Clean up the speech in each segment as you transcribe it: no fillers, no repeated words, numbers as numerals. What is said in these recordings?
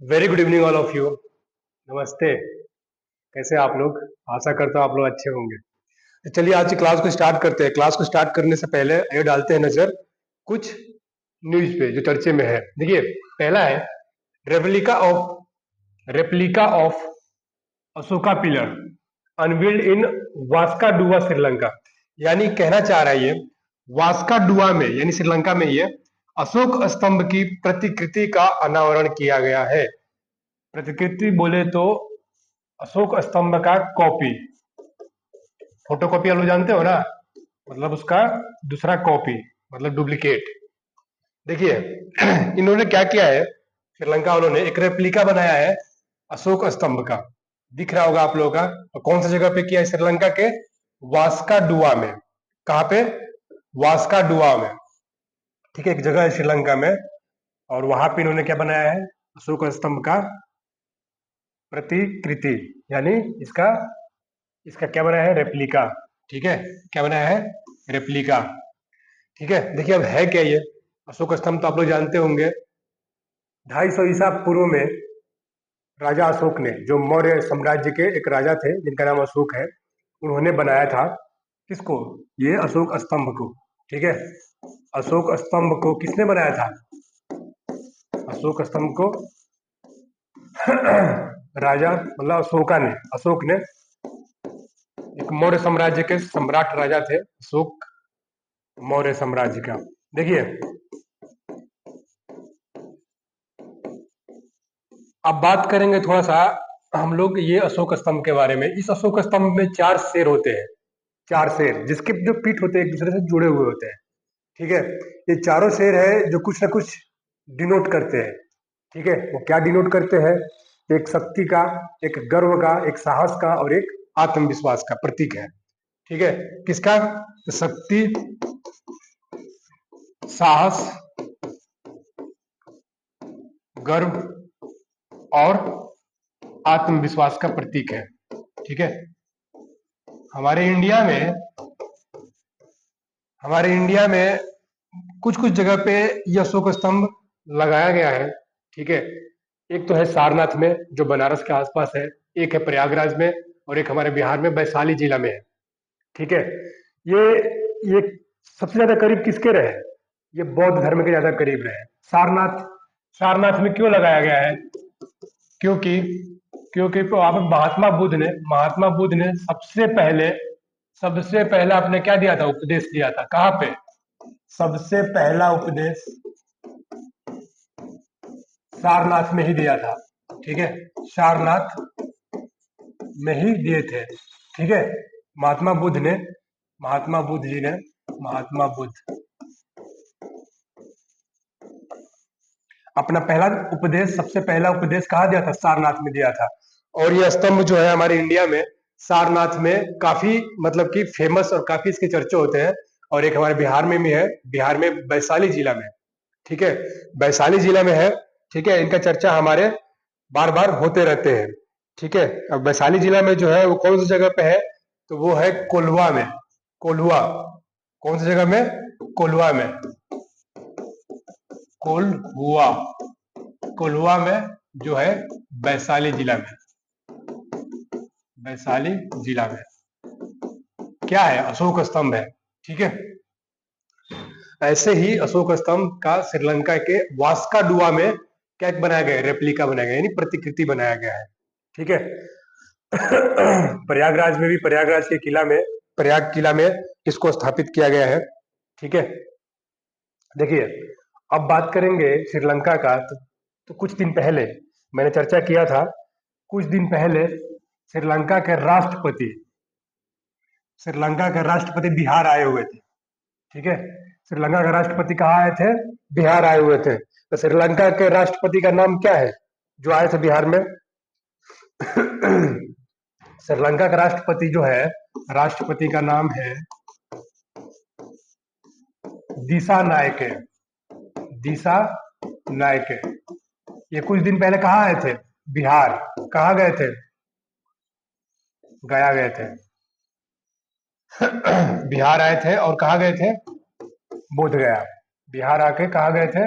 Very good evening all of you. नमस्ते। कैसे हैं आप लोग? आशा करता हूँ आप लोग अच्छे होंगे। तो चलिए आज की क्लास को स्टार्ट करते हैं। क्लास को स्टार्ट करने से पहले ये डालते हैं नजर कुछ न्यूज पे जो चर्चे में है। देखिए, पहला है replica of Ashoka pillar unveiled in Waskaduwa Sri Lanka. यानी कहना चाह रहा है ये वास्का डुआ में यानी श्रीलंका में ये अशोक स्तंभ की प्रतिकृति का अनावरण किया गया है। प्रतिकृति बोले तो अशोक स्तंभ का कॉपी, फोटो कॉपी आप लोग जानते हो ना, मतलब उसका दूसरा कॉपी, मतलब डुप्लीकेट। देखिए इन्होंने क्या किया है, श्रीलंका वालों ने एक रेप्लिका बनाया है अशोक स्तंभ का। दिख रहा होगा आप लोगों का। और कौन सी जगह पे किया है? श्रीलंका के वास्का डुआ में। कहाँ पे? वास्का डुआ में। ठीक है, एक जगह है श्रीलंका में, और वहां पे इन्होंने क्या बनाया है? अशोक स्तंभ का प्रतिकृति, यानी इसका इसका क्या बनाया है? रेप्लिका। ठीक है, क्या बनाया है? रेप्लिका। ठीक है, देखिए अब है क्या ये अशोक स्तंभ, तो आप लोग जानते होंगे 250 ईसा पूर्व में राजा अशोक ने, जो मौर्य साम्राज्य के एक राजा थे जिनका नाम अशोक है, उन्होंने बनाया था। किसको? ये अशोक स्तंभ को। ठीक है, अशोक स्तंभ को किसने बनाया था? अशोक स्तंभ को राजा मतलब अशोक ने एक मौर्य साम्राज्य के सम्राट राजा थे अशोक, मौर्य साम्राज्य का। देखिए अब बात करेंगे थोड़ा सा हम लोग ये अशोक स्तंभ के बारे में। इस अशोक स्तंभ में 4 शेर होते हैं, 4 शेर जिसके जो पीठ होते हैं एक दूसरे से जुड़े हुए होते हैं। ठीक है, ये चारों शेर है जो कुछ ना कुछ डिनोट करते हैं। ठीक है, वो क्या डिनोट करते हैं? एक शक्ति का, एक गर्व का, एक साहस का और एक आत्मविश्वास का प्रतीक है। ठीक है, किसका? शक्ति, साहस, गर्व और आत्मविश्वास का प्रतीक है। ठीक है, हमारे इंडिया में कुछ कुछ जगह पे यह अशोक स्तंभ लगाया गया है। ठीक है, एक तो है सारनाथ में जो बनारस के आसपास है, एक है प्रयागराज में, और एक हमारे बिहार में वैशाली जिला में है। ठीक है, ये सबसे ज्यादा करीब किसके रहे? ये बौद्ध धर्म के ज्यादा करीब रहे। सारनाथ, सारनाथ में क्यों लगाया गया है? क्योंकि क्योंकि वहां पर महात्मा बुद्ध ने सबसे पहला आपने क्या दिया था? उपदेश दिया था। कहाँ पे? सबसे पहला उपदेश सारनाथ में ही दिया था। ठीक है, सारनाथ में ही दिए थे। ठीक है, महात्मा बुद्ध जी ने महात्मा बुद्ध अपना सबसे पहला उपदेश कहाँ दिया था? सारनाथ में दिया था। और ये स्तंभ जो है हमारे इंडिया में सारनाथ में काफी मतलब कि फेमस और काफी इसके चर्चे होते हैं। और एक हमारे बिहार में भी है, बिहार में वैशाली जिला में। ठीक है, वैशाली जिला में है। ठीक है, इनका चर्चा हमारे बार बार होते रहते हैं। ठीक है, अब वैशाली जिला में जो है वो कौन सी जगह पे है? तो वो है कोल्हुआ में। कोल्हुआ कौन सी जगह में? कोल्हुआ में। कोल्हुआ कोल्हुआ में जो है वैशाली जिला में। वैशाली जिला में क्या है? अशोक स्तंभ है। ठीक है, ऐसे ही अशोक स्तंभ का श्रीलंका के वास्का डुआ में क्या बनाया गया है? रेप्लिका बनाया गया, यानी प्रतिकृति बनाया गया है। ठीक है प्रयागराज में भी, प्रयाग किला में इसको स्थापित किया गया है। ठीक है, देखिए अब बात करेंगे श्रीलंका का। तो कुछ दिन पहले मैंने चर्चा किया था, कुछ दिन पहले श्रीलंका के राष्ट्रपति बिहार आए हुए थे। ठीक है, श्रीलंका के राष्ट्रपति कहाँ आए थे? बिहार आए हुए थे। तो श्रीलंका के राष्ट्रपति का नाम क्या है जो आए थे बिहार में? श्रीलंका का राष्ट्रपति जो है, राष्ट्रपति का नाम है दिशा नायके। दिशा नायके। ये कुछ दिन पहले कहाँ आए थे? बिहार। कहाँ गए थे? गया गए थे। बिहार आए थे और कहाँ गए थे? बोध गया। बिहार आके कहाँ गए थे?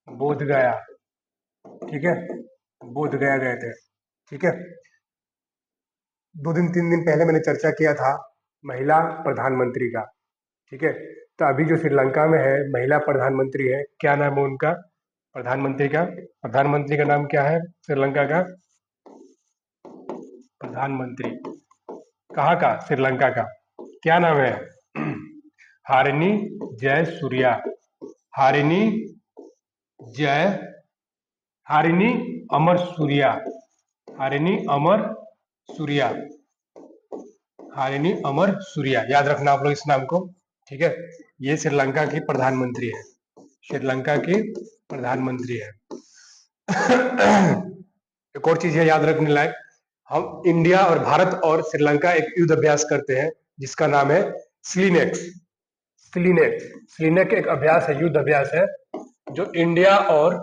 बोध गया। ठीक है, बोध गया गए थे। ठीक है, 2 दिन 3 दिन पहले मैंने चर्चा किया था महिला प्रधानमंत्री का। ठीक है, तो अभी जो श्रीलंका में है महिला प्रधानमंत्री है, क्या नाम है उनका? प्रधानमंत्री का नाम क्या है श्रीलंका का? प्रधानमंत्री कहाँ का? श्रीलंका का क्या नाम है? हारिनी जय सूर्या। हारिनी जय हारिनी अमर सूर्या। हारिनी अमर सूर्या। हारिनी अमर सूर्या, याद रखना आप लोग इस नाम को। ठीक है, ये श्रीलंका की प्रधानमंत्री है। श्रीलंका की प्रधानमंत्री है। एक और चीज है याद रखने लायक, हम इंडिया और भारत और श्रीलंका एक युद्ध अभ्यास करते हैं जिसका नाम है स्लिनेक्स। स्लिनेक एक अभ्यास है, युद्ध अभ्यास है, जो इंडिया और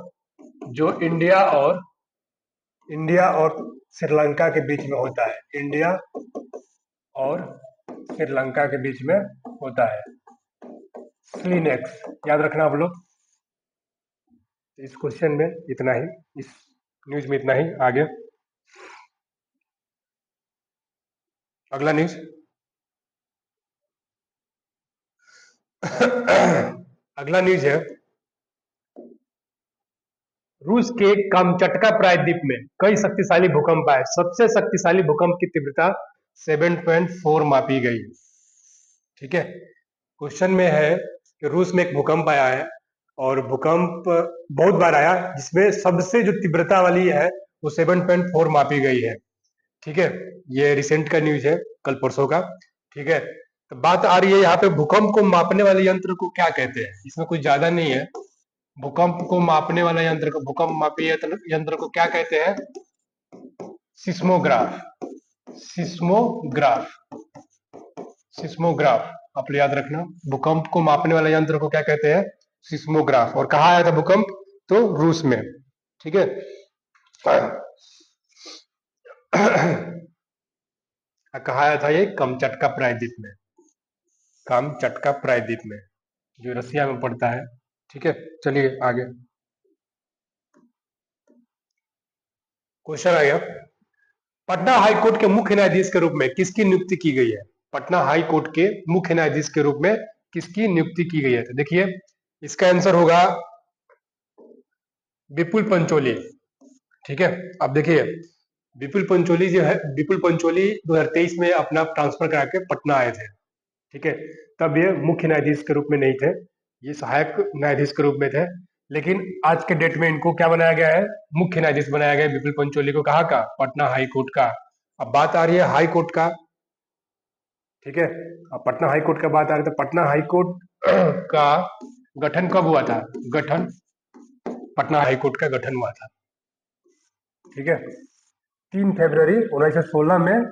श्रीलंका के बीच में होता है। इंडिया और श्रीलंका के बीच में होता है स्लिनेक्स, याद रखना आप लोग। इस क्वेश्चन में इतना ही, इस न्यूज में इतना ही। आगे अगला न्यूज। अगला न्यूज है, रूस के कामचटका प्रायद्वीप में कई शक्तिशाली भूकंप आए। सबसे शक्तिशाली भूकंप की तीव्रता 7.4 मापी गई। ठीक है, क्वेश्चन में है कि रूस में एक भूकंप आया है और भूकंप बहुत बार आया, जिसमें सबसे जो तीव्रता वाली है वो 7.4 मापी गई है। ठीक है, ये रिसेंट का न्यूज है, कल परसों का। ठीक है, तो बात आ रही है यहाँ पे भूकंप को मापने वाले यंत्र को क्या कहते हैं। इसमें कुछ ज्यादा नहीं है, भूकंप को मापने वाला यंत्र को, भूकंप मापी यंत्र को क्या कहते हैं? सिस्मोग्राफ। सिस्मोग्राफ। सिस्मोग्राफ आप याद रखना, भूकंप को मापने वाले यंत्र को क्या कहते हैं? सिस्मोग्राफ। और कहाँ आया था भूकंप? तो रूस में। ठीक है, कहा आया था? ये कामचटका प्रायद्वीप में। कामचटका प्रायद्वीप में, जो रसिया में पड़ता है। ठीक है, चलिए आगे क्वेश्चन आ गया, पटना हाईकोर्ट के मुख्य न्यायाधीश के रूप में किसकी नियुक्ति की गई है? पटना हाईकोर्ट के मुख्य न्यायाधीश के रूप में किसकी नियुक्ति की गई है? तो देखिए, इसका आंसर होगा विपुल पंचोली। ठीक है, अब देखिए, विपुल पंचोली जो है, विपुल पंचोली 2023 में अपना ट्रांसफर करा के पटना आए थे। ठीक है, तब ये मुख्य न्यायाधीश के रूप में नहीं थे, ये सहायक न्यायाधीश के रूप में थे। लेकिन आज के डेट में इनको क्या बनाया गया है? मुख्य न्यायाधीश बनाया गया है विपुल पंचोली को। कहाँ का? पटना हाई कोर्ट का। अब बात आ रही है हाई कोर्ट का। ठीक है, अब पटना हाई कोर्ट का बात आ रही है, तो पटना हाई कोर्ट का गठन कब हुआ था? पटना हाई कोर्ट का गठन हुआ था। ठीक है, 3 फरवरी 1916 में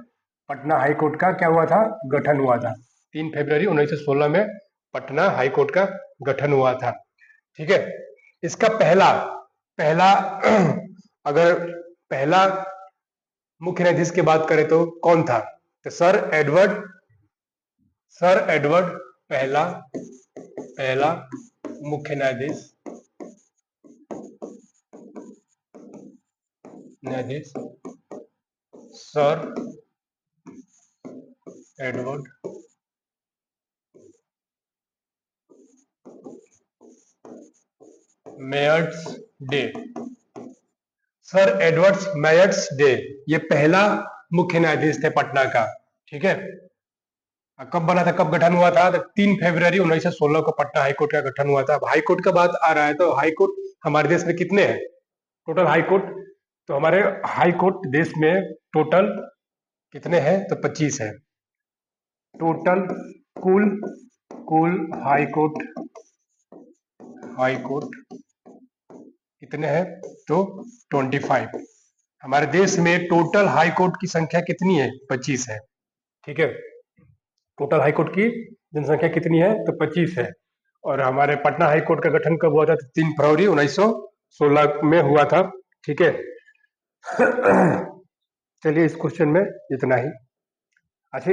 पटना हाई कोर्ट का क्या हुआ था? गठन हुआ था। 3 फरवरी 1916 में पटना हाई कोर्ट का गठन हुआ था। ठीक है, इसका पहला अगर पहला मुख्य न्यायाधीश की बात करें तो कौन था? तो सर एडवर्ड पहला मुख्य न्यायाधीश sir Edward Meyers Day. Sir Edward Meyers Day, ये पहला मुख्य न्यायाधीश थे पटना का। ठीक है, कब बना था, कब गठन हुआ था? तो 3 फरवरी 1916 को पटना हाईकोर्ट का गठन हुआ था। हाईकोर्ट का बात आ रहा है, तो हाईकोर्ट हमारे देश में कितने हैं टोटल हाईकोर्ट? तो हमारे हाईकोर्ट देश में टोटल कितने हैं? तो 25 है टोटल। कुल हाईकोर्ट कितने हैं? तो 25। हमारे देश में टोटल हाईकोर्ट की संख्या कितनी है? 25 है। ठीक है, टोटल हाईकोर्ट की जनसंख्या कितनी है? तो 25 है। और हमारे पटना हाईकोर्ट का गठन कब हुआ था? 3 फरवरी 1916 में हुआ था। ठीक है, चलिए इस क्वेश्चन में इतना ही। अच्छा,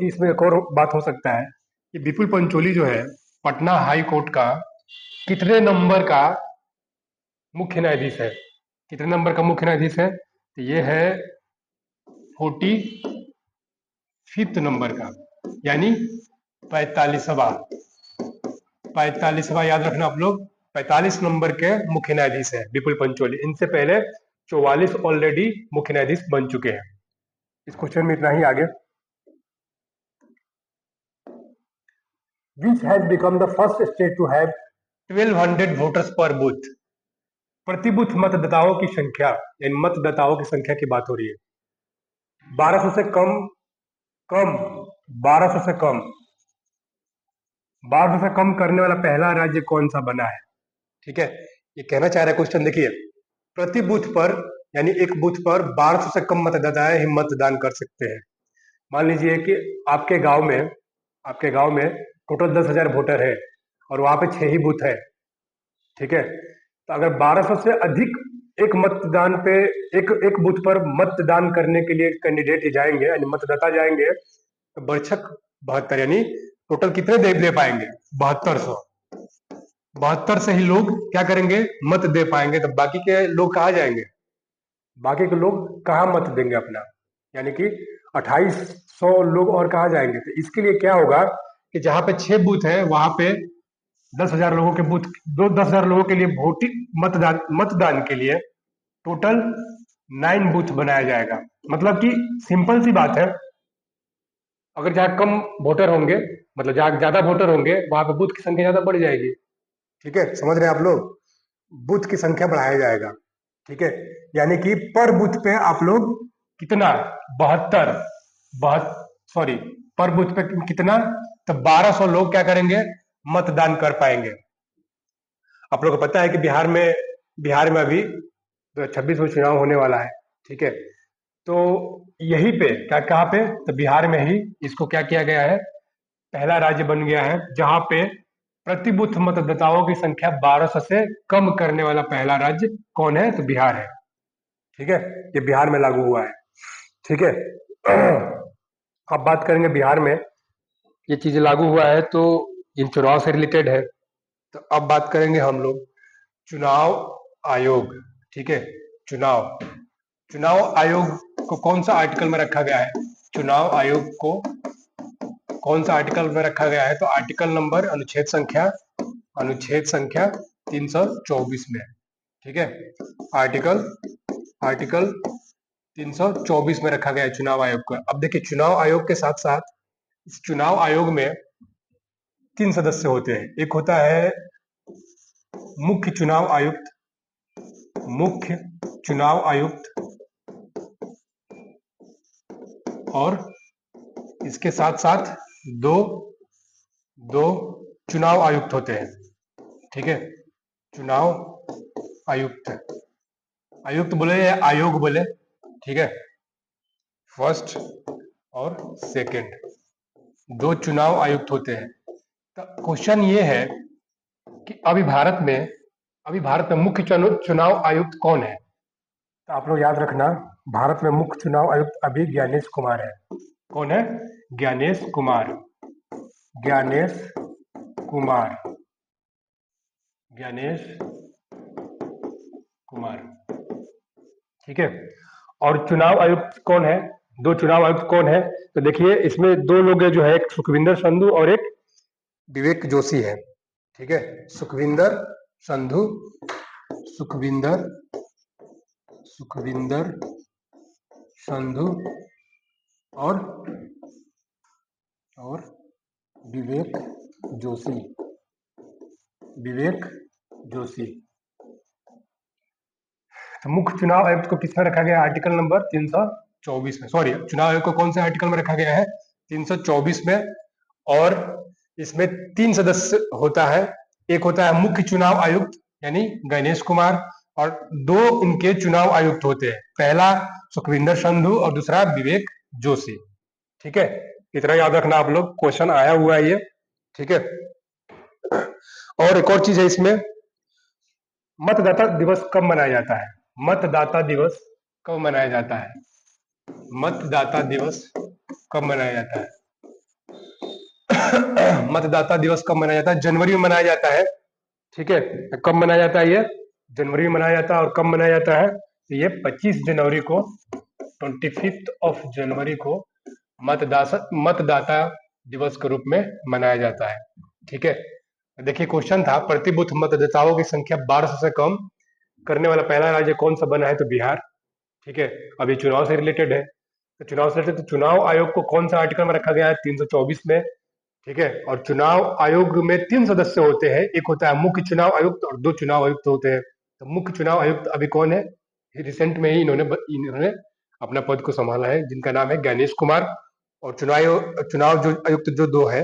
इसमें एक और बात हो सकता है कि विपुल पंचोली जो है पटना हाई कोर्ट का कितने नंबर का मुख्य न्यायाधीश है? कितने नंबर का मुख्य न्यायाधीश है? तो ये है 45th नंबर का, यानी 45वां। 45वां याद रखना आप लोग, 45 नंबर के मुख्य न्यायाधीश है विपुल पंचोली। इनसे पहले 44 ऑलरेडी मुख्य न्यायाधीश बन चुके हैं। इस क्वेश्चन में इतना ही। आगे, Which has become the first state to have 1200 voters पर बूथ? प्रति बूथ मतदाताओं की संख्या, यानी मतदाताओं की संख्या की बात हो रही है। 1200 से कम 1200 से कम 1200 से कम करने वाला पहला राज्य कौन सा बना है? ठीक है, ये कहना चाह रहा है क्वेश्चन, देखिए, प्रति बूथ पर, यानी एक बूथ पर 1200 से कम मतदाता ही मतदान कर सकते हैं। मान लीजिए कि आपके गांव में टोटल 10,000 वोटर है और वहां पे 6 ही बूथ है। ठीक है, तो अगर 1200 से अधिक एक मतदान पे एक बूथ पर मतदान करने के लिए कैंडिडेट जाएंगे, यानी मतदाता जाएंगे, तो बर्छक 72, यानी टोटल कितने दे पाएंगे? 7200 से ही लोग क्या करेंगे? मत दे पाएंगे। तो बाकी के लोग कहाँ जाएंगे? बाकी के लोग कहाँ मत देंगे अपना? यानी कि 2800 लोग और कहाँ जाएंगे? तो इसके लिए क्या होगा कि जहां पे 6 बूथ है वहां पे 10,000 लोगों के बूथ, 10,000 लोगों के लिए मतदान के लिए टोटल 9 बूथ बनाया जाएगा। मतलब कि सिंपल सी बात है, अगर जहाँ कम वोटर होंगे, मतलब जहाँ ज्यादा वोटर होंगे, वहां पे बूथ की संख्या ज्यादा बढ़ जाएगी। ठीक है, समझ रहे हैं आप लोग? बूथ की संख्या बढ़ाया जाएगा। ठीक है, यानी कि पर बूथ पे आप लोग कितना? 72 सॉरी, पर बूथ पे कितना? तो 1200 लोग क्या करेंगे? मतदान कर पाएंगे। आप लोग को पता है कि बिहार में अभी 26 में चुनाव होने वाला है। ठीक है, तो यहीं पे कहाँ पे? तो बिहार में ही इसको क्या किया गया है? पहला राज्य बन गया है जहां पे प्रति बूथ मतदाताओं की संख्या 1200 से कम करने वाला पहला राज्य कौन है? तो बिहार है। ठीक है, ये बिहार में लागू हुआ है। ठीक है, अब बात करेंगे बिहार में ये चीज लागू हुआ है तो इन चुनाव से रिलेटेड है। तो अब बात करेंगे हम लोग चुनाव आयोग। ठीक है, चुनाव आयोग को कौन सा आर्टिकल में रखा गया है? चुनाव आयोग को कौन सा आर्टिकल में रखा गया है? तो आर्टिकल नंबर अनुच्छेद संख्या 324 में। ठीक है, आर्टिकल 324 में रखा गया है चुनाव आयोग का। अब देखिए, चुनाव आयोग के साथ साथ इस चुनाव आयोग में 3 सदस्य होते हैं। एक होता है मुख्य चुनाव आयुक्त, और इसके साथ साथ दो चुनाव आयुक्त होते हैं। ठीक है, चुनाव आयुक्त बोले या आयोग बोले, ठीक है, फर्स्ट और सेकंड, 2 चुनाव आयुक्त होते हैं। तो क्वेश्चन ये है कि अभी भारत में मुख्य चुनाव आयुक्त कौन है? तो आप लोग याद रखना, भारत में मुख्य चुनाव आयुक्त अभी ज्ञानेश कुमार है। कौन है? ज्ञानेश कुमार। ठीक है, और चुनाव आयुक्त कौन है? 2 चुनाव आयुक्त कौन है? तो देखिए, इसमें 2 लोग जो है, एक सुखविंदर संधू और एक विवेक जोशी है। ठीक है, सुखविंदर संधू और विवेक जोशी। तो मुख्य चुनाव आयुक्त को किसमें रखा गया? आर्टिकल नंबर 324 में। सॉरी, चुनाव आयोग को कौन से आर्टिकल में रखा गया है? 324 में। और इसमें 3 सदस्य होता है। एक होता है मुख्य चुनाव आयुक्त यानी गणेश कुमार, और 2 इनके चुनाव आयुक्त होते हैं, पहला सुखविंदर संधू और दूसरा विवेक जोशी। ठीक है, इतना याद रखना आप लोग, क्वेश्चन आया हुआ है ये। ठीक है, और एक और चीज है इसमें, मतदाता दिवस कब मनाया जाता है? मतदाता दिवस कब मनाया जाता है? मतदाता दिवस कब मनाया जाता है? मतदाता दिवस कब मनाया जाता है? जनवरी में मनाया जाता है। ठीक है, कब मनाया जाता है ये? जनवरी में मनाया जाता है। और कब मनाया जाता है? तो ये 25 जनवरी को, 25 जनवरी को मतदाता दिवस के रूप में मनाया जाता है। ठीक है, देखिए क्वेश्चन था, प्रति बूथ मतदाताओं की संख्या 1200 से कम करने वाला पहला राज्य कौन सा बना है? तो बिहार। ठीक है, अभी चुनाव से रिलेटेड है, तो चुनाव से रिलेटेड, तो चुनाव आयोग को कौन सा आर्टिकल में रखा गया है? 324 में। ठीक है, और चुनाव आयोग में 3 सदस्य होते हैं, एक होता है मुख्य चुनाव आयुक्त और 2 चुनाव आयुक्त होते हैं। तो मुख्य चुनाव आयुक्त अभी कौन है? रिसेंट में ही इन्होंने अपना पद को संभाला है, जिनका नाम है ज्ञानेश कुमार। और चुनाव जो आयुक्त जो 2 है,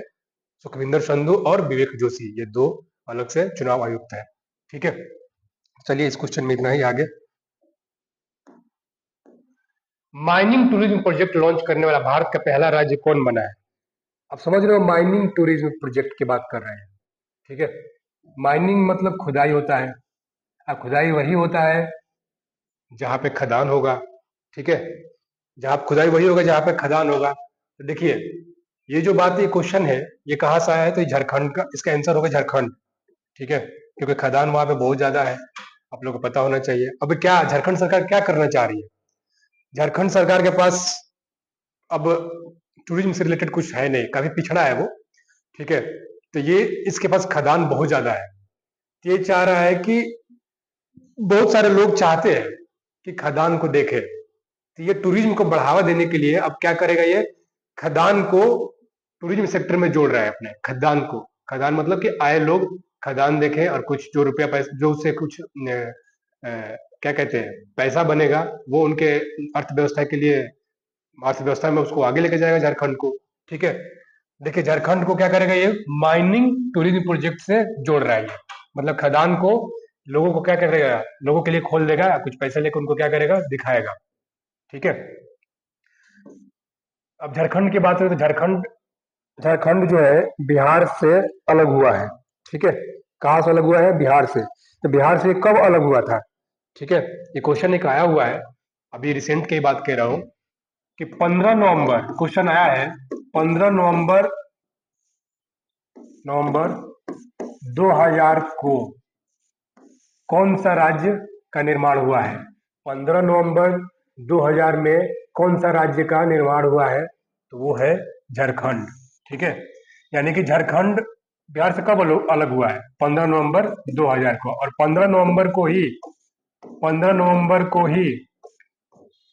सुखविंदर संधू और विवेक जोशी, ये 2 अलग से चुनाव आयुक्त है। ठीक है, चलिए इस क्वेश्चन में इतना ही। आगे, माइनिंग टूरिज्म प्रोजेक्ट लॉन्च करने वाला भारत का पहला राज्य कौन बना है? आप समझ रहे हो, माइनिंग टूरिज्म प्रोजेक्ट की बात कर रहे हैं। ठीक है, माइनिंग मतलब खुदाई होता है। अब खुदाई वही होता है जहां पे खदान होगा। ठीक है, जहां खुदाई वही होगा जहां पे खदान होगा। तो देखिए, ये जो बात, ये क्वेश्चन है, ये कहाँ से आया है? तो ये झारखंड का, इसका आंसर होगा झारखंड। ठीक है, क्योंकि खदान वहां पे बहुत ज्यादा है, आप लोगों को पता होना चाहिए। अब क्या झारखंड सरकार क्या करना चाह रही है? झारखंड सरकार के पास अब टूरिज्म से रिलेटेड कुछ है नहीं, काफी पिछड़ा है वो। ठीक है, तो ये इसके पास खदान बहुत ज्यादा है। ये चाह रहा है कि बहुत सारे लोग चाहते हैं कि खदान को देखें, तो ये टूरिज्म को बढ़ावा देने के लिए अब क्या करेगा? ये खदान को टूरिज्म सेक्टर में जोड़ रहा है, अपने खदान को। खदान मतलब कि आए लोग खदान देखें, और कुछ जो रुपया पैसा, जो उससे कुछ क्या कहते हैं, पैसा बनेगा, वो उनके अर्थव्यवस्था के लिए, अर्थव्यवस्था में उसको आगे लेके जाएगा झारखंड को। ठीक है, देखिए झारखंड को क्या करेगा? ये माइनिंग टूरिज्म प्रोजेक्ट से जोड़ रहा है ये, मतलब खदान को लोगों को क्या करेगा? लोगों के लिए खोल देगा, कुछ पैसे लेकर उनको क्या करेगा? दिखाएगा। ठीक है, अब झारखंड की बात करें तो झारखंड झारखंड जो है बिहार से अलग हुआ है। ठीक है, कहाँ से अलग हुआ है? बिहार से। तो बिहार से कब अलग हुआ था? ठीक है, ये क्वेश्चन एक आया हुआ है, अभी रिसेंट की बात कह रहा हूँ, कि 15 नवंबर क्वेश्चन आया है, 15 नवंबर 2000 को कौन सा राज्य का निर्माण हुआ है? 15 नवंबर 2000 में कौन सा राज्य का निर्माण हुआ है? तो वो है झारखंड। ठीक है, यानी कि झारखंड बिहार से कब अलग हुआ है? 15 नवंबर 2000 को। और 15 नवंबर को ही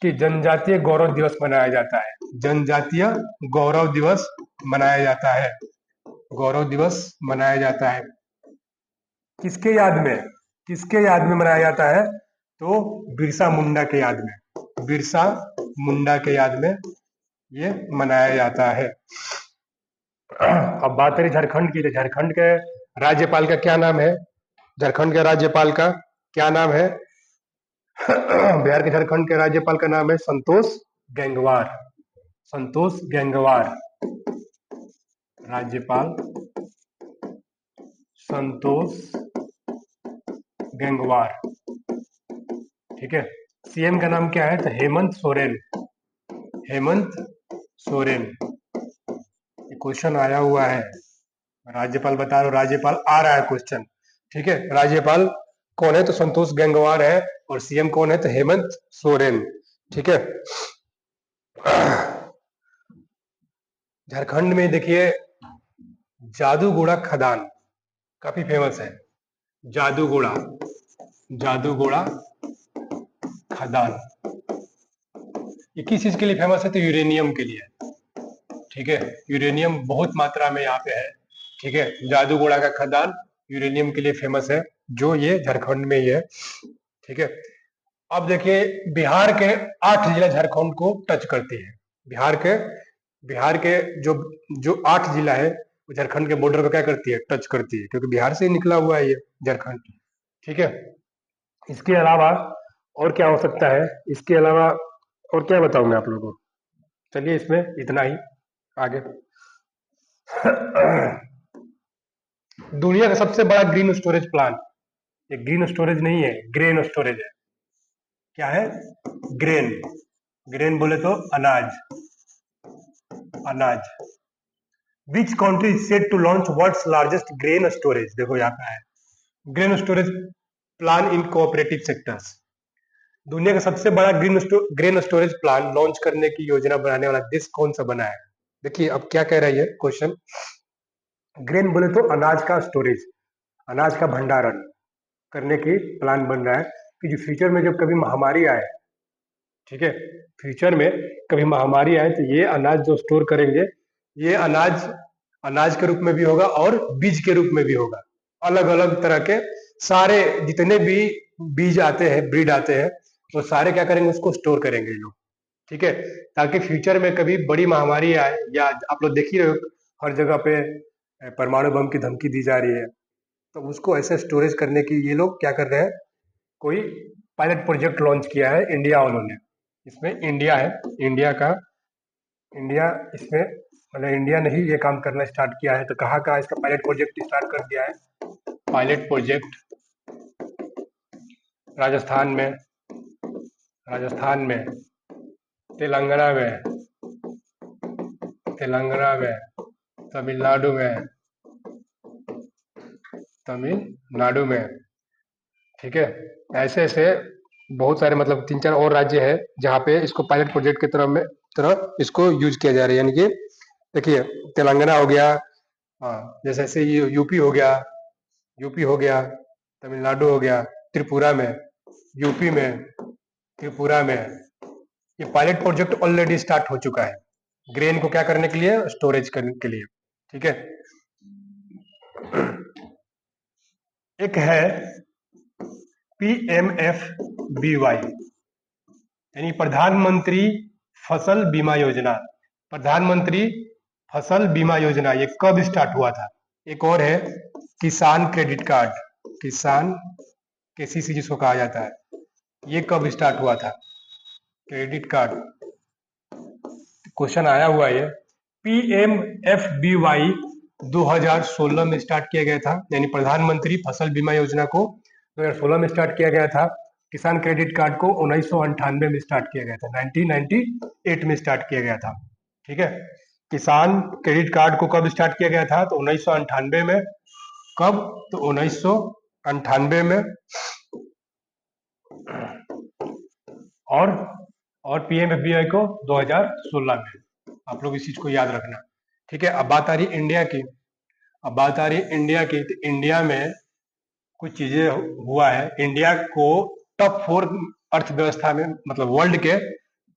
कि जनजातीय गौरव दिवस मनाया जाता है। जनजातीय गौरव दिवस मनाया जाता है, गौरव दिवस मनाया जाता है। किसके याद में? किसके याद में मनाया जाता है? तो बिरसा मुंडा के याद में, बिरसा मुंडा के याद में ये मनाया जाता है। अब बात करें झारखंड की, तो झारखंड के राज्यपाल का क्या नाम है? झारखंड के राज्यपाल का क्या नाम है? बिहार के झारखंड के राज्यपाल का नाम है संतोष गंगवार। संतोष गंगवार, राज्यपाल संतोष गंगवार। ठीक है, सीएम का नाम क्या है? तो हेमंत सोरेन। हेमंत सोरेन, ये क्वेश्चन आया हुआ है, राज्यपाल बता रहा हूं, राज्यपाल आ रहा है क्वेश्चन। ठीक है, राज्यपाल कौन है? तो संतोष गंगवार है। और सीएम कौन है? तो हेमंत सोरेन। ठीक है, झारखंड में देखिए जादूगोड़ा खदान काफी फेमस है। जादूगोड़ा, जादूगोड़ा खदान, ये किस चीज के लिए फेमस है? तो यूरेनियम के लिए। ठीक है, यूरेनियम बहुत मात्रा में यहाँ पे है। ठीक है, जादूगोड़ा का खदान यूरेनियम के लिए फेमस है, जो ये झारखंड में ही है। ठीक है, अब देखिए बिहार के 8 जिला झारखंड को टच करते हैं। बिहार के जो जो 8 जिला है, वो झारखंड के बॉर्डर को क्या करती है? टच करती है, क्योंकि बिहार से ही निकला हुआ है ये झारखंड। ठीक है, इसके अलावा और क्या हो सकता है? इसके अलावा और क्या बताऊं मैं आप लोगों को? चलिए इसमें इतना ही। आगे, दुनिया का सबसे बड़ा ग्रीन स्टोरेज प्लांट, ये ग्रीन स्टोरेज नहीं है, ग्रेन स्टोरेज है। क्या है? ग्रेन। ग्रेन बोले तो अनाज, अनाज। Which country is set to launch world's largest grain storage? देखो यहाँ पे है grain storage plan in cooperative sectors. दुनिया का सबसे बड़ा ग्रेन स्टोरेज प्लान लॉन्च करने की योजना बनाने वाला देश कौन सा बना है? देखिए अब क्या कह रही है क्वेश्चन, ग्रेन बोले तो अनाज का स्टोरेज, अनाज का भंडारण करने की प्लान बन रहा है कि जो फ्यूचर में जब कभी महामारी आए, ठीक है, फ्यूचर में कभी महामारी आए तो ये अनाज जो स्टोर करेंगे, ये अनाज अनाज के रूप में भी होगा और बीज के रूप में भी होगा। अलग अलग तरह के सारे जितने भी बीज आते हैं, ब्रीड आते हैं, वो सारे क्या करेंगे, उसको स्टोर करेंगे ये लोग, ठीक है, ताकि फ्यूचर में कभी बड़ी महामारी आए, या आप लोग देख ही रहे हो हर जगह पे परमाणु बम की धमकी दी जा रही है, तो उसको ऐसे स्टोरेज करने की ये लोग क्या कर रहे हैं, कोई पायलट प्रोजेक्ट लॉन्च किया है इंडिया वालों ने। इसमें इंडिया है, इंडिया इसमें मतलब इंडिया ने ही ये काम करना स्टार्ट किया है। तो कहाँ कहाँ इसका पायलट प्रोजेक्ट स्टार्ट कर दिया है? पायलट प्रोजेक्ट राजस्थान में, तेलंगाना में, तमिलनाडु में, ठीक है, ऐसे ऐसे बहुत सारे मतलब 3-4 और राज्य है जहाँ पे इसको पायलट प्रोजेक्ट की तरह इसको यूज किया जा रहा है। यानी कि देखिए तेलंगाना हो गया, हाँ, जैसे ऐसे यूपी हो गया, तमिलनाडु हो गया, त्रिपुरा में, यूपी में, त्रिपुरा में, ये पायलट प्रोजेक्ट ऑलरेडी स्टार्ट हो चुका है ग्रेन को क्या करने के लिए, स्टोरेज करने के लिए, ठीक है। एक है PMFBY यानी प्रधानमंत्री फसल बीमा योजना। प्रधानमंत्री फसल बीमा योजना ये कब स्टार्ट हुआ था? एक और है किसान क्रेडिट कार्ड, किसान KCC जिसको कहा जाता है, ये कब स्टार्ट हुआ था? क्रेडिट कार्ड क्वेश्चन आया हुआ है। PMFBY 2016 में स्टार्ट किया गया था, यानी प्रधानमंत्री फसल बीमा योजना को 2016 में स्टार्ट किया गया था। किसान क्रेडिट कार्ड को 1998 में स्टार्ट किया गया था, 1998 में स्टार्ट किया गया था, ठीक है। किसान क्रेडिट कार्ड को कब स्टार्ट किया गया था? तो 1998 में। कब? तो 1998 में। और PMFBY को 2016 में। आप लोग इस चीज को याद रखना, ठीक है। अब बात आ रही इंडिया की, तो इंडिया में कुछ चीजें हुआ है। इंडिया को टॉप 4 अर्थव्यवस्था में, मतलब वर्ल्ड के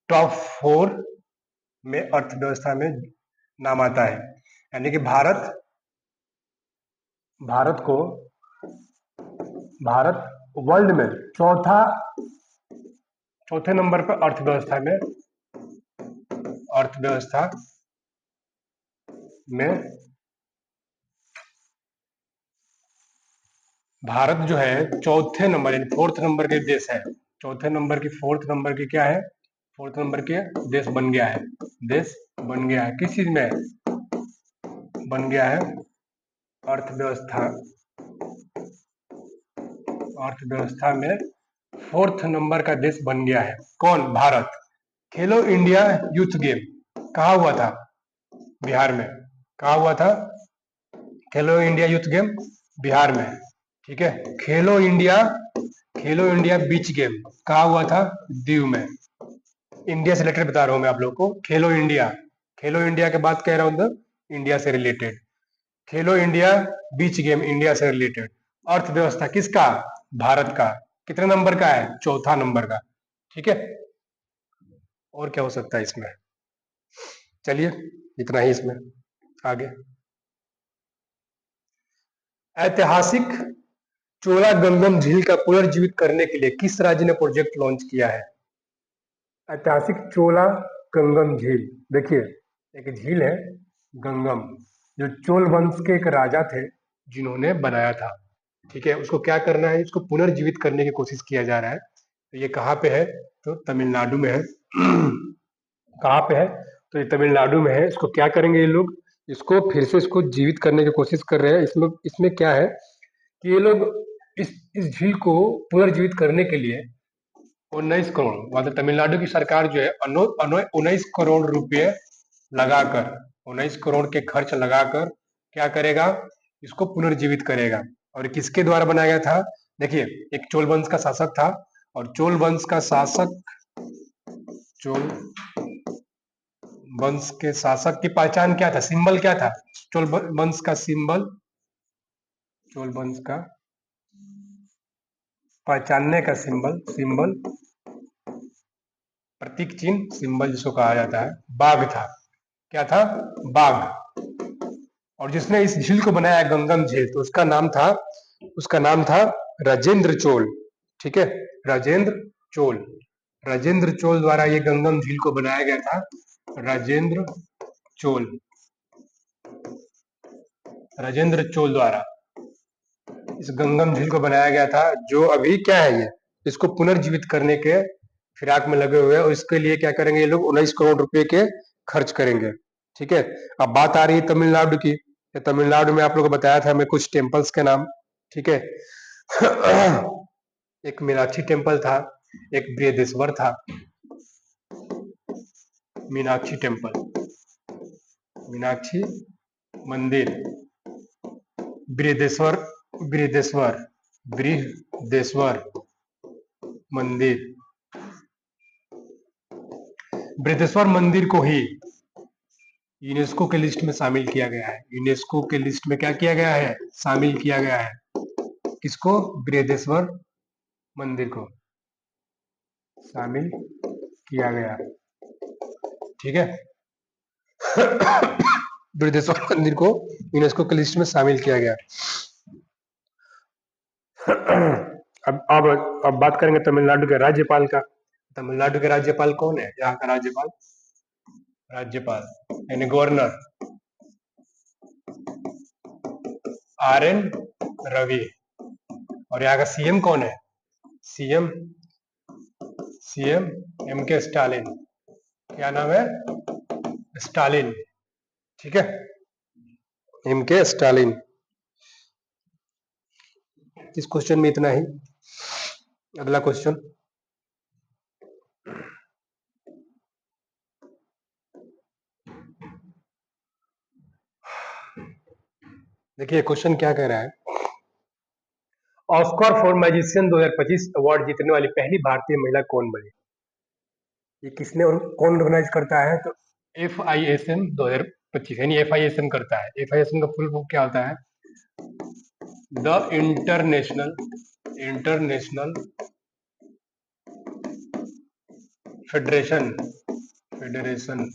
टॉप 4 में अर्थव्यवस्था में नाम आता है। यानी कि भारत वर्ल्ड में चौथे नंबर पर अर्थव्यवस्था में भारत जो है चौथे नंबर यानी 4th नंबर के देश है। फोर्थ नंबर की क्या है? 4th नंबर के देश बन गया है। किस चीज में बन गया है? अर्थव्यवस्था में 4th नंबर का देश बन गया है। कौन? भारत। खेलो इंडिया यूथ गेम कहाँ हुआ था? बिहार में। कहाँ हुआ था खेलो इंडिया यूथ गेम? बिहार में, ठीक है। खेलो इंडिया बीच गेम कहाँ हुआ था? दीव में। इंडिया से रिलेटेड बता रहा हूं मैं आप लोगों को। खेलो इंडिया के बात कह रहा हूं तो इंडिया से रिलेटेड। खेलो इंडिया बीच गेम इंडिया से रिलेटेड। अर्थव्यवस्था किसका? भारत का। कितने नंबर का है? चौथा नंबर का, ठीक है। और क्या हो सकता है इसमें? चलिए इतना ही इसमें। आगे ऐतिहासिक चोला गंगम झील का पुनर्जीवित करने के लिए किस राज्य ने प्रोजेक्ट लॉन्च किया है? ऐतिहासिक चोला गंगम झील, देखिए एक झील है गंगम, जो चोल वंश के एक राजा थे जिन्होंने बनाया था, ठीक है। उसको क्या करना है? इसको पुनर्जीवित करने की कोशिश किया जा रहा है। तो ये कहाँ पे है? तो तमिलनाडु में है। कहाँ पे है? तो ये तमिलनाडु में है। इसको क्या करेंगे ये लोग? इसको फिर से इसको जीवित करने की कोशिश कर रहे हैं। इसमें क्या है कि ये लोग इस झील को पुनर्जीवित करने के लिए 19 करोड़, मतलब तमिलनाडु की सरकार जो है 19 करोड़ रुपए लगाकर, 19 करोड़ के खर्च लगाकर क्या करेगा? इसको पुनर्जीवित करेगा। और किसके द्वारा बनाया गया था? देखिए, एक चोल वंश का शासक था, और चोल वंश का शासक, चोल वंश के शासक की पहचान क्या था, सिंबल क्या था? चोल वंश का सिंबल, चोल वंश का पहचानने का सिंबल, सिंबल, प्रतीक चिन्ह, सिंबल जिसको कहा जाता है, बाघ था। क्या था? बाघ। और जिसने इस झील को बनाया, गंगम झील, तो उसका नाम था राजेंद्र चोल। ठीक है, राजेंद्र चोल। राजेंद्र चोल द्वारा ये गंगम झील को बनाया गया था, राजेंद्र चोल, राजेंद्र चोल द्वारा इस गंगम झील को बनाया गया था, जो अभी क्या है, ये इसको पुनर्जीवित करने के फिराक में लगे हुए हैं, और इसके लिए क्या करेंगे ये लोग, 19 करोड़ रुपए के खर्च करेंगे। ठीक है, अब बात आ रही है तमिलनाडु की। तमिलनाडु में आप लोगों को बताया था मैं कुछ टेम्पल्स के नाम। ठीक है, एक मीनाक्षी टेम्पल था, एक बृहदेश्वर था, मीनाक्षी टेम्पल, मीनाक्षी मंदिर, बृहदेश्वर, बृहदेश्वर, बृहदेश्वर मंदिर। बृहदेश्वर मंदिर को ही यूनेस्को के लिस्ट में शामिल किया गया है। यूनेस्को के लिस्ट में क्या किया गया है? शामिल किया गया है। किसको? बृहदेश्वर मंदिर को शामिल किया गया। ठीक है, बृहदेश्वर मंदिर को यूनेस्को के लिस्ट में शामिल किया गया। अब बात करेंगे तमिलनाडु के राज्यपाल का। तमिलनाडु के राज्यपाल कौन है? यहाँ का राज्यपाल, राज्यपाल यानी गवर्नर, आर एन रवि। और यहाँ का सीएम कौन है? सीएम, सीएम एम के स्टालिन। क्या नाम है? स्टालिन। ठीक है, एम के स्टालिन। इस क्वेश्चन में इतना ही। अगला क्वेश्चन, देखिए क्वेश्चन क्या कह रहा है। ऑस्कर फॉर मैजिशियन 2025 अवार्ड जीतने वाली पहली भारतीय महिला कौन बनी? ये किसने और कौन ऑर्गेनाइज करता है? तो FISM 2025, यानी FISM करता है। FISM का फुल फॉर्म क्या होता है? The international, international federation, federation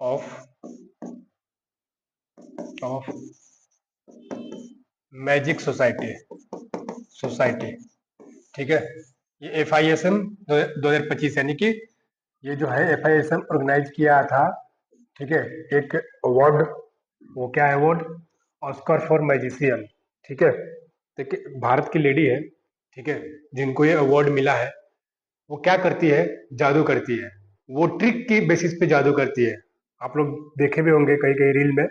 of of magic society, society. ठीक है, ये FISM 2025, यानी कि ये जो है FISM ऑर्गेनाइज किया था। ठीक है, एक अवार्ड, वो क्या है अवार्ड? Oscar for magician. ठीक है, देखिए भारत की लेडी है, ठीक है, जिनको ये अवार्ड मिला है, वो क्या करती है? जादू करती है। वो ट्रिक की बेसिस पे जादू करती है। आप लोग देखे भी होंगे कहीं कहीं रील में,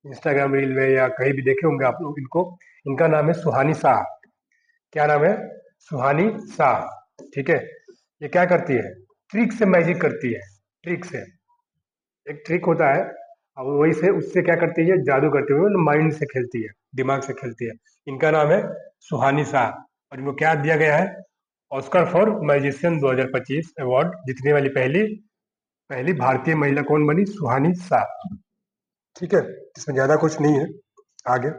इंस्टाग्राम रील में, या कहीं भी देखे होंगे आप लोग इनको। इनका नाम है सुहानी शाह। क्या नाम है? सुहानी शाह। ठीक है, ये क्या करती है? ट्रिक से मैजिक करती है। ट्रिक से, एक ट्रिक होता है, और वही से उससे क्या करती है? जादू करती है, माइंड से खेलती है, दिमाग से खेलती है। इनका नाम है सुहानी शाह, और इनको क्या दिया गया है? ऑस्कर फॉर मैजिशियन 2025 अवार्ड जीतने वाली पहली पहली भारतीय महिला कौन बनी? सुहानी शाह। ठीक है, इसमें ज्यादा कुछ नहीं है। आगे,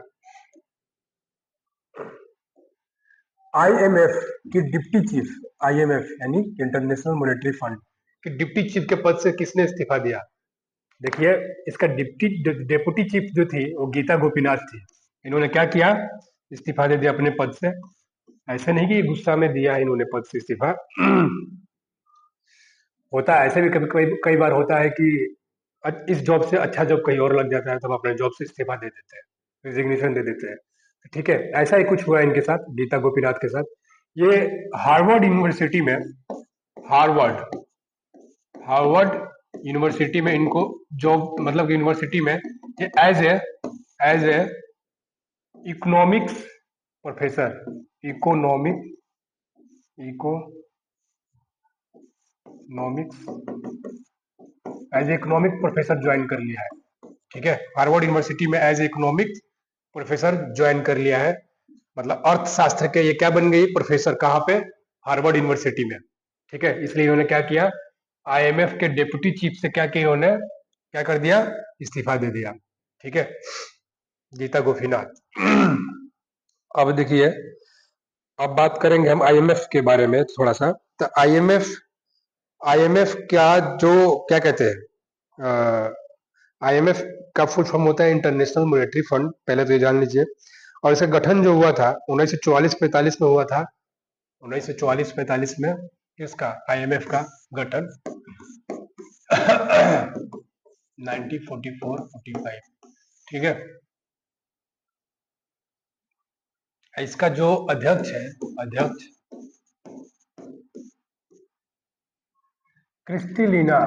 IMF की डिप्टी चीफ, IMF यानी इंटरनेशनल मॉनेटरी फंड की डिप्टी चीफ के पद से किसने इस्तीफा दिया? देखिए, इसका डेप्यूटी चीफ जो थी वो गीता गोपीनाथ थी। इन्होंने क्या किया? इस्तीफा दे दिया अपने पद से। ऐसे नहीं कि गुस्सा में दिया है इन्होंने पद से इस्तीफा। होता है ऐसे भी, कभी कभी कई बार होता है कि इस जॉब से अच्छा जॉब कहीं और लग जाता है, तो हम अपने जॉब से इस्तीफा दे देते हैं, रिजिग्नेशन दे देते हैं। ठीक है, ऐसा ही कुछ हुआ इनके साथ, गीता गोपीनाथ के साथ। ये हार्वर्ड यूनिवर्सिटी में, हार्वर्ड, हार्वर्ड यूनिवर्सिटी में इनको जॉब, मतलब यूनिवर्सिटी में ये as a economics professor, economic, economics as a economic professor join कर लिया है। ठीक है, हार्वर्ड यूनिवर्सिटी में as a economics professor join कर लिया है, मतलब अर्थशास्त्र के ये क्या बन गई प्रोफेसर, कहाँ पे, हार्वर्ड यूनिवर्सिटी में। ठीक है, इसलिए इन्होंने क्या किया, आईएमएफ के डिप्टी चीफ से क्या किया उन्होंने, क्या कर दिया, इस्तीफा दे दिया। ठीक है, गीता गोपीनाथ। अब देखिए, अब बात करेंगे हम आईएमएफ के बारे में थोड़ा सा। तो आईएमएफ, आईएमएफ क्या, जो क्या कहते हैं, आईएमएफ का फुल फॉर्म होता है इंटरनेशनल मॉनेटरी फंड, पहले तो ये जान लीजिए। और इसका गठन जो हुआ था 1944-45 में हुआ था, 1944-45 में किसका, आईएमएफ का गठन। 1944-45, ठीक है। इसका जो अध्यक्ष है, अध्यक्ष क्रिस्टिलीना,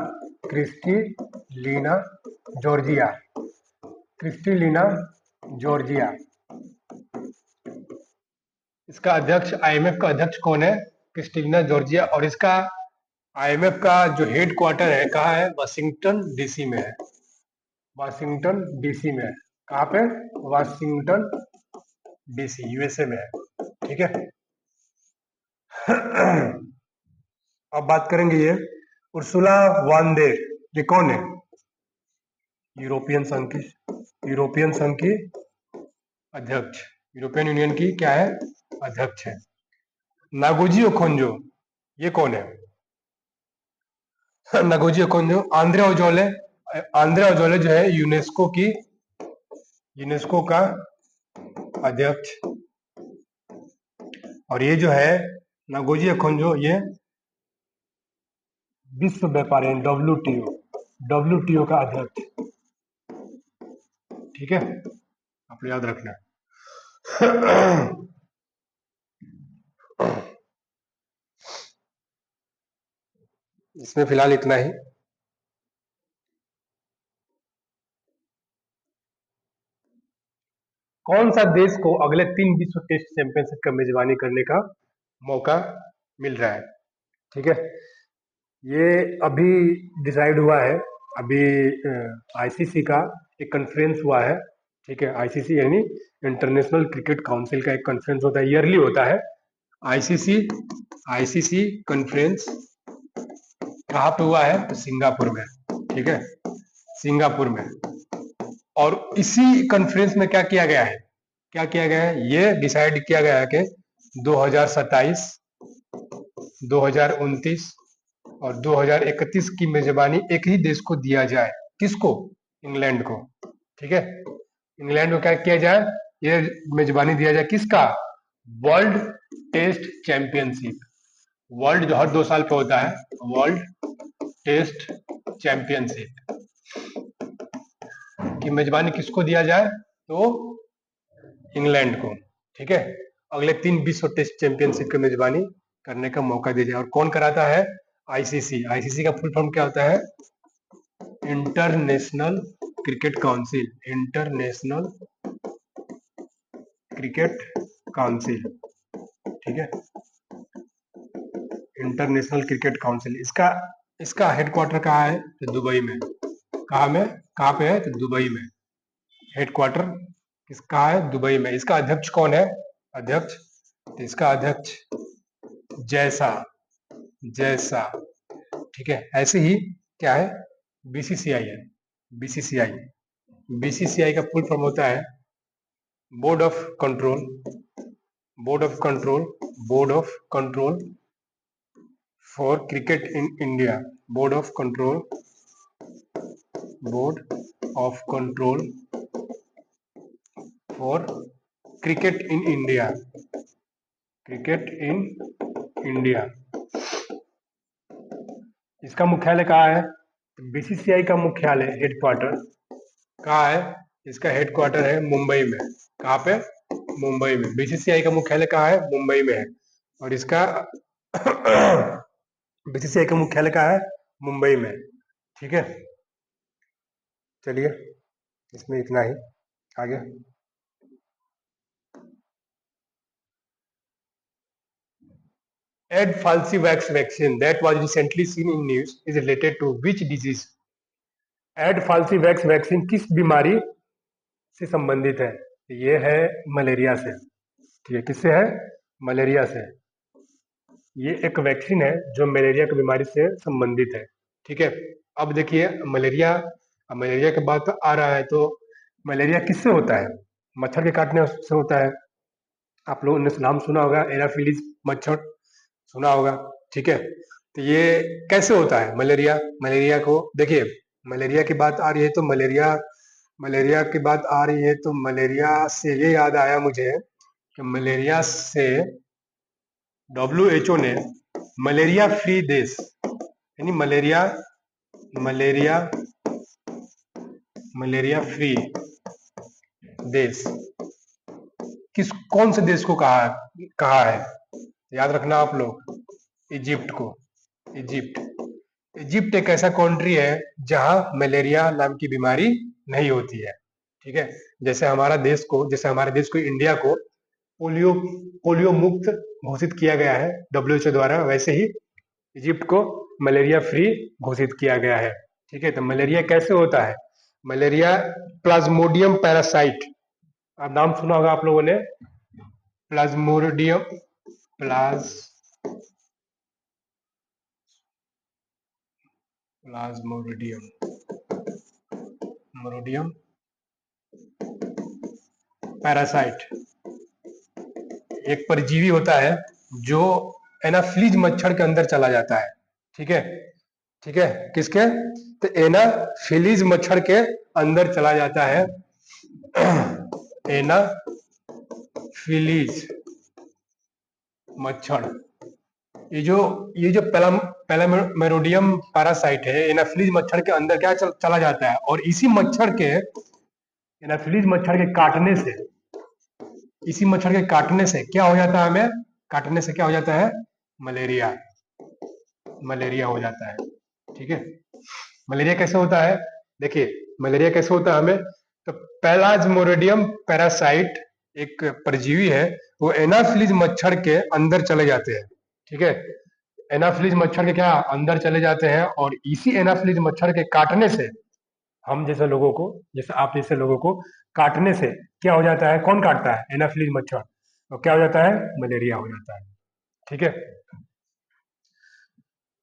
क्रिस्टिलीना जॉर्जिया, क्रिस्टिलीना जॉर्जिया, इसका अध्यक्ष, आईएमएफ का अध्यक्ष कौन है, क्रिस्टिलीना जॉर्जिया। और इसका आईएमएफ का जो हेड क्वार्टर है कहाँ है, वाशिंगटन डीसी में है, वाशिंगटन डीसी में है। कहाँ पे, वाशिंगटन डीसी, यूएसए में है। ठीक है। अब बात करेंगे ये उर्सुला वॉन देर, ये कौन है, यूरोपियन संघ की, यूरोपियन संघ की अध्यक्ष, यूरोपियन यूनियन की क्या है, अध्यक्ष है। नागोजी ओकोंजो, ये कौन है, Ngozi Okonjo, Andre Azoulay, Andre Azoulay जो है यूनेस्को की, यूनेस्को का अध्यक्ष। और ये जो है नागोजी ओकोंजो, ये विश्व व्यापार यानी डब्ल्यूटीओ, डब्ल्यूटीओ का अध्यक्ष। ठीक है, आप याद रखना। इसमें फिलहाल इतना ही। कौन सा देश को अगले 3 विश्व टेस्ट चैंपियनशिप का मेजबानी करने का मौका मिल रहा है। ठीक है, ये अभी डिसाइड हुआ है, अभी आईसीसी का एक कॉन्फ्रेंस हुआ है। ठीक है, आईसीसी यानी इंटरनेशनल क्रिकेट काउंसिल का एक कॉन्फ्रेंस होता है, ईयरली होता है। आईसीसी, आईसीसी कॉन्फ्रेंस कहाँ पे हुआ है, तो सिंगापुर में। ठीक है, सिंगापुर में। और इसी कॉन्फ्रेंस में क्या किया गया है, क्या किया गया है, ये डिसाइड किया गया है कि 2027, 2029 और 2031 की मेजबानी एक ही देश को दिया जाए। किसको, इंग्लैंड को। ठीक है, इंग्लैंड को क्या किया जाए, ये मेजबानी दिया जाए, किसका, वर्ल्ड टेस्ट चैंपियनशिप, वर्ल्ड जो हर 2 साल पे होता है, वर्ल्ड टेस्ट चैंपियनशिप की मेजबानी किसको दिया जाए, तो इंग्लैंड को। ठीक है, अगले 3 विश्व टेस्ट चैंपियनशिप की मेजबानी करने का मौका दिया जाए। और कौन कराता है, आईसीसी। आईसीसी का फुल फॉर्म क्या होता है, international cricket council, international cricket council. ठीक है, इंटरनेशनल क्रिकेट काउंसिल। इसका, इसका हेडक्वार्टर कहाँ है, तो दुबई में। कहाँ में, कहाँ पे है, तो दुबई में हेडक्वार्टर किसका है, दुबई में। इसका अध्यक्ष कौन है, अध्यक्ष, तो इसका अध्यक्ष जैसा, जैसा। ठीक है, ऐसे ही क्या है, बीसीसीआई है, बीसीसीआई, बीसीसीआई का फुल फॉर्म होता है board of control, board of control, board of control for cricket in India, board of control, board of control for cricket in India, cricket in India. इसका मुख्यालय कहाँ है, BCCI का मुख्यालय, headquarter कहाँ है, इसका हेडक्वार्टर है मुंबई में। कहाँ पे, मुंबई में। बीसीसीआई का मुख्यालय कहाँ है, मुंबई में है। और इसका बीसीसीआई का मुख्यालय कहाँ है, मुंबई में। ठीक है, चलिए इसमें इतना ही, आगे। Ed Falcivax vaccine that was recently seen in news is related to which disease? एड फाल्सीवैक्स वैक्सीन किस बीमारी से संबंधित है, ये है मलेरिया से, ठीक है, किससे है? मलेरिया से। ये एक वैक्सीन है जो मलेरिया की बीमारी से संबंधित है, ठीक है। अब देखिए मलेरिया, अब मलेरिया की बात आ रहा है तो मलेरिया किससे होता है? मच्छर के काटने से होता है। आप लोगों ने नाम सुना होगा एनाफिलीज मच्छर, सुना होगा, ठीक है। तो ये कैसे होता है मलेरिया? मलेरिया को देखिए, मलेरिया की बात आ रही है तो मलेरिया की बात आ रही है तो मलेरिया से ये याद आया मुझे कि मलेरिया से WHO ने मलेरिया फ्री देश, यानी मलेरिया मलेरिया फ्री देश किस कौन से देश को कहा है? याद रखना आप लोग, इजिप्ट को। इजिप्ट इजिप्ट एक ऐसा कंट्री है जहां मलेरिया नाम की बीमारी नहीं होती है, ठीक है। जैसे हमारे देश को इंडिया को पोलियो पोलियो मुक्त घोषित किया गया है WHO द्वारा, वैसे ही इजिप्ट को मलेरिया फ्री घोषित किया गया है, ठीक है। तो मलेरिया कैसे होता है? मलेरिया प्लाज्मोडियम पैरासाइट, अब नाम सुना होगा आप लोगों ने, प्लाज्मोडियम प्लाज प्लाज्मोडियम मोडियम पैरासाइट एक परजीवी होता है जो एनाफ्लीज मच्छर के अंदर चला जाता है, ठीक है, ठीक है। किसके? तो एनाफिलीज मच्छर के अंदर चला जाता है। एनाफिलीज मच्छर, ये जो पैलामेरोडियम पैरासाइट है एनाफिलीज मच्छर के अंदर क्या चला जाता है, और एनाफिलीज मच्छर के काटने से, इसी मच्छर के काटने से क्या हो जाता है? हमें काटने से क्या हो जाता है? मलेरिया मलेरिया हो जाता है, ठीक है। मलेरिया कैसे होता है? देखिए मलेरिया कैसे होता है हमें, तो पैलाज्मोडियम पैरासाइट एक परजीवी है, वो एनाफिलीज मच्छर के अंदर चले जाते हैं, ठीक है। एनाफिलीज मच्छर के क्या अंदर चले जाते हैं, और इसी एनाफिलीज मच्छर के काटने से हम जैसे लोगों को, जैसे आप जैसे लोगों को काटने से क्या हो जाता है? कौन काटता है? एनाफिलीज मच्छर। तो क्या हो जाता है? मलेरिया हो जाता है, ठीक है।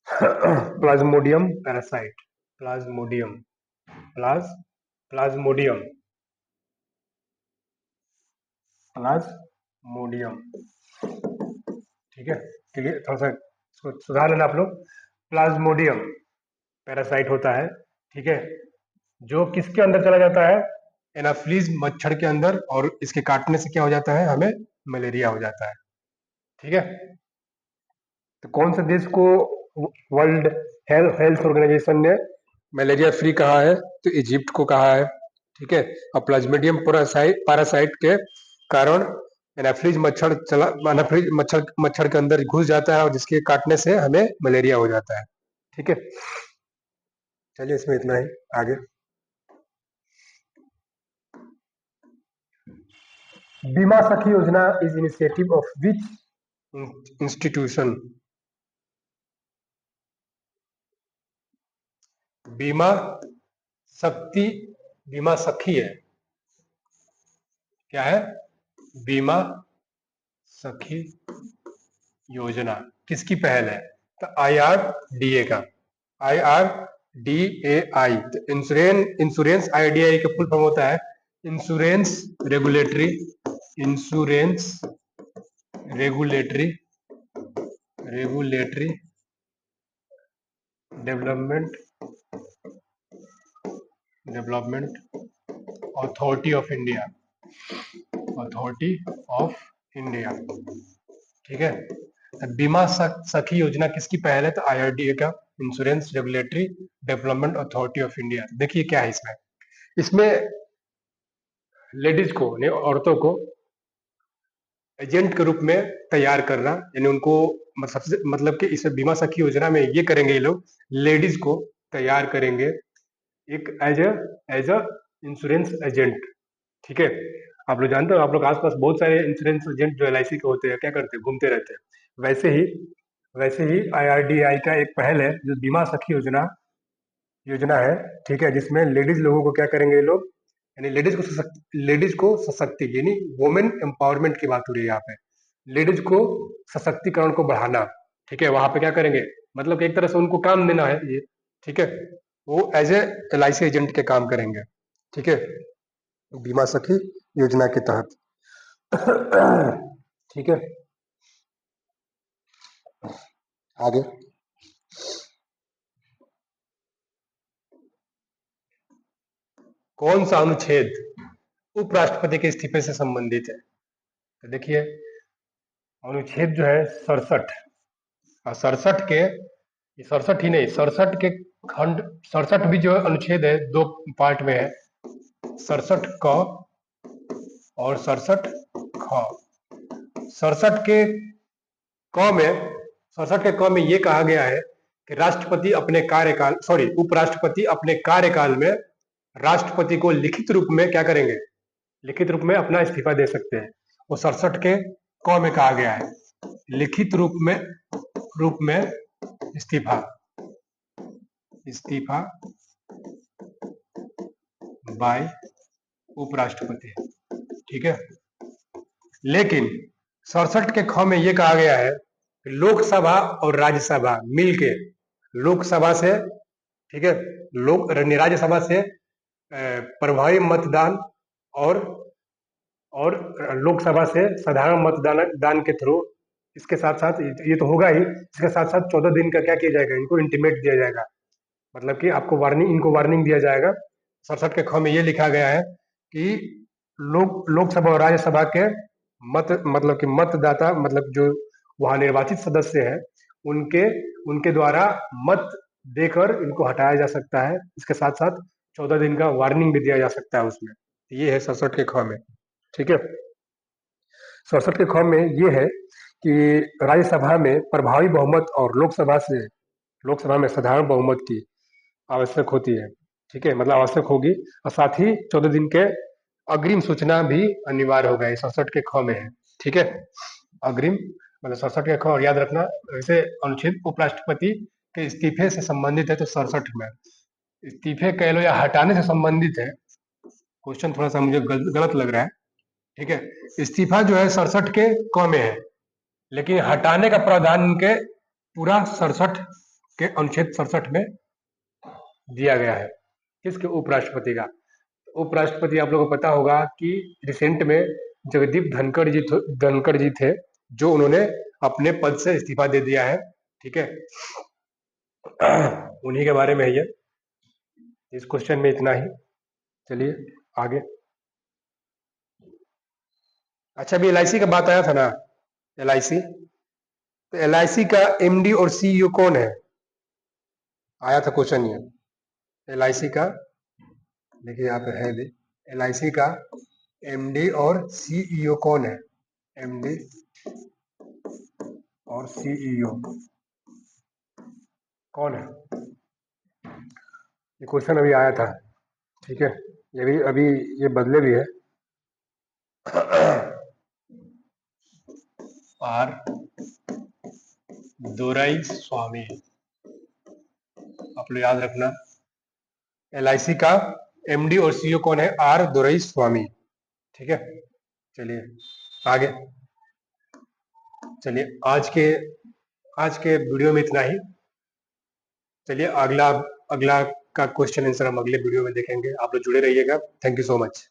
प्लाज्मोडियम पैरासाइट, प्लाज्मोडियम प्लाज प्लाज्मोडियम प्लाज्मोडियम, ठीक है, ठीक है, थोड़ा सा इसको सुधार लेना आप लोग। प्लाज्मोडियम पैरासाइट होता है, ठीक है, जो किसके अंदर चला जाता है? एनाफ्लीज मच्छर के अंदर, और इसके काटने से क्या हो जाता है? हमें मलेरिया हो जाता है, ठीक है। तो कौन से देश को वर्ल्ड हेल्थ ऑर्गेनाइजेशन ने मलेरिया फ्री कहा है? तो इजिप्ट को कहा है, ठीक है। और प्लाज्मोडियम पैरासाइट के कारण एनाफ्लीज मच्छर के अंदर घुस जाता है, और जिसके काटने से हमें मलेरिया हो जाता है, ठीक है। चलिए इसमें इतना ही, आगे। बीमा सखी योजना is initiative of which institution? बीमा शक्ति, बीमा सखी है, क्या है? बीमा सखी योजना किसकी पहल है? तो IRDA का, IRDAI, तो इंश्योरेंस IRDAI का फुल फॉर्म होता है insurance regulatory insurance regulatory regulatory development development authority of India, authority of India, ठीक है। तो बीमा सखी योजना किसकी पहल है? तो IRDA का, insurance regulatory development authority of India. देखिए क्या है इसमें, इसमें लेडीज को, औरतों को एजेंट के रूप में तैयार करना, यानी उनको मतलब कि इस बीमा सखी योजना में ये करेंगे, ये लोग लेडीज को तैयार करेंगे एक एज अ इंश्योरेंस एजेंट, ठीक है। आप लोग जानते हो, आप लोग आसपास बहुत सारे इंश्योरेंस एजेंट जो LIC के होते हैं, क्या करते हैं? घूमते रहते हैं। वैसे ही IRDAI का एक पहल है जो बीमा सखी योजना योजना है, ठीक है, जिसमें लेडीज लोगों को क्या करेंगे ये लोग? यानी लेडीज को सशक्ति यानी वुमेन एम्पावरमेंट की बात हो रही है यहाँ पे, लेडीज को सशक्तिकरण को बढ़ाना। ठीक है, वहां पे क्या करेंगे, मतलब कि एक तरह से उनको काम देना है ये। ठीक है, वो एज ए LIC एजेंट के काम करेंगे। ठीक है, बीमा सखी योजना के तहत। ठीक है, आगे। कौन सा अनुच्छेद उपराष्ट्रपति के इस्तीफे से संबंधित है? तो देखिए, अनुच्छेद जो है 67, और 67 के, 67 ही नहीं, 67 के खंड, 67 भी जो अनुच्छेद है दो पार्ट में है, 67 क और 67 ख। 67 के क में, 67 के क में ये कहा गया है कि राष्ट्रपति अपने कार्यकाल, सॉरी, उपराष्ट्रपति अपने कार्यकाल में राष्ट्रपति को लिखित रूप में क्या करेंगे, लिखित रूप में अपना इस्तीफा दे सकते हैं। वो 67 के क में कहा गया है, लिखित रूप में इस्तीफा, इस्तीफा बाय उपराष्ट्रपति। ठीक है, लेकिन 67 के ख में यह कहा गया है कि लोकसभा और राज्यसभा मिलके, लोकसभा से, ठीक है, राज्यसभा से प्रभावी मतदान और लोकसभा से साधारण मतदान के थ्रू, इसके साथ साथ ये तो होगा ही, इसके साथ साथ 14 दिन का क्या किया जाएगा, इनको इंटीमेट दिया जाएगा, मतलब कि आपको इनको वार्निंग दिया जाएगा। 67 के ख में ये लिखा गया है कि लोकसभा और राज्यसभा के मतलब कि मतदाता, मतलब जो वहां निर्वाचित सदस्य है, उनके द्वारा मत देकर इनको हटाया जा सकता है। इसके साथ साथ 14 दिन का वार्निंग भी दिया जा सकता है उसमें। ये है 67 के ख में। ठीक है, 67 के ख में ये है कि राज्यसभा में प्रभावी बहुमत और लोकसभा में साधारण बहुमत की आवश्यक होती है। ठीक है, मतलब आवश्यक होगी, और साथ ही 14 दिन के अग्रिम सूचना भी अनिवार्य होगा। 67 के ख में है। ठीक है, अग्रिम मतलब 67 के ख, और याद रखना वैसे अनुच्छेद उपराष्ट्रपति के इस्तीफे से संबंधित है, तो 67 में इस्तीफे कह लो या हटाने से संबंधित है। क्वेश्चन थोड़ा सा मुझे गलत लग रहा है। ठीक है, इस्तीफा जो है 67 के क में है, लेकिन हटाने का प्रावधान उनके पूरा 67 के अनुच्छेद 67 में दिया गया है। किसके, उपराष्ट्रपति का। उपराष्ट्रपति आप लोगों को पता होगा कि रिसेंट में जगदीप धनखड़ जी थे, जो उन्होंने अपने पद से इस्तीफा दे दिया है। ठीक है, उन्हीं के बारे में है ये। इस क्वेश्चन में इतना ही। चलिए आगे। अच्छा, अभी LIC का बात आया था ना, LIC, तो LIC का MD और CEO कौन है, आया था क्वेश्चन ये। LIC का, देखिए यहाँ पे है भी, LIC का MD और CEO कौन है, MD और CEO कौन है, ये क्वेश्चन अभी आया था। ठीक है, ये भी अभी ये बदले भी है। आर दोराईस्वामी, आप लोग याद रखना। LIC का MD और CEO कौन है, R दोराईस्वामी। ठीक है, चलिए आगे। चलिए आज के वीडियो में इतना ही। चलिए अगला का क्वेश्चन आंसर हम अगले वीडियो में देखेंगे। आप लोग जुड़े रहिएगा। Thank you so much.